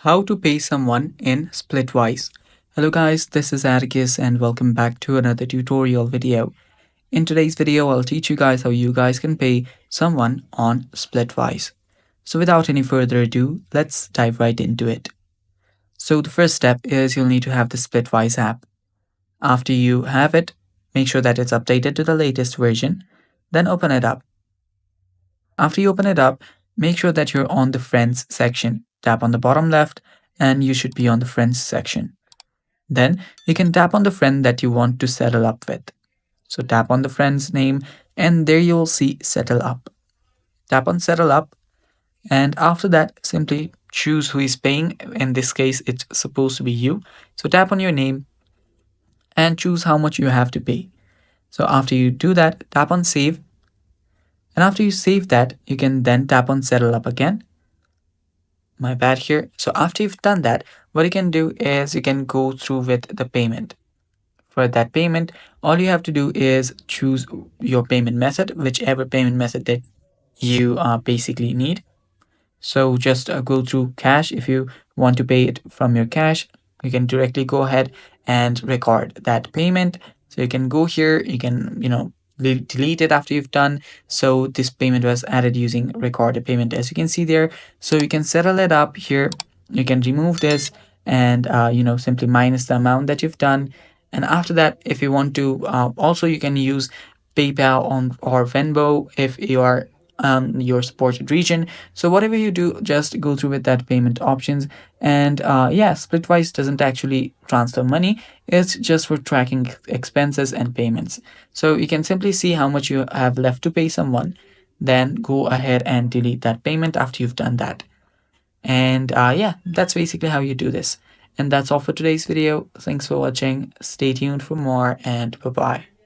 How to pay someone in Splitwise. Hello guys, this is Atticus and welcome back to another tutorial video. In today's video, I'll teach you guys how you guys can pay someone on Splitwise. So without any further ado, let's dive right into it. So the first step is you'll need to have the Splitwise app. After you have it, make sure that it's updated to the latest version, then open it up. After you open it up, make sure that you're on the Friends section. Tap on the bottom left and you should be on the Friends section. Then you can tap on the friend that you want to settle up with. So tap on the friend's name and there you'll see Settle Up. Tap on Settle Up and after that simply choose who is paying. In this case, it's supposed to be you. So tap on your name and choose how much you have to pay. So after you do that, tap on Save. And after you save that, you can then tap on Settle Up again. My bad here. So after you've done that, what you can do is you can go through with the payment. For that payment, all you have to do is choose your payment method, whichever payment method that you basically need. So just go through cash. If you want to pay it from your cash, you can directly go ahead and record that payment. So you can go here, you can, delete it after you've done. So this payment was added using record a payment, as you can see there. So you can settle it up here. You can remove this and, simply minus the amount that you've done. And after that, if you want to, also you can use PayPal on or Venmo if you are your supported region. So whatever you do, just go through with that payment options. And yeah, Splitwise doesn't actually transfer money. It's just for tracking expenses and payments. So you can simply see how much you have left to pay someone. Then go ahead and delete that payment after you've done that. And yeah, that's basically how you do this. And that's all for today's video. Thanks for watching. Stay tuned for more and bye bye.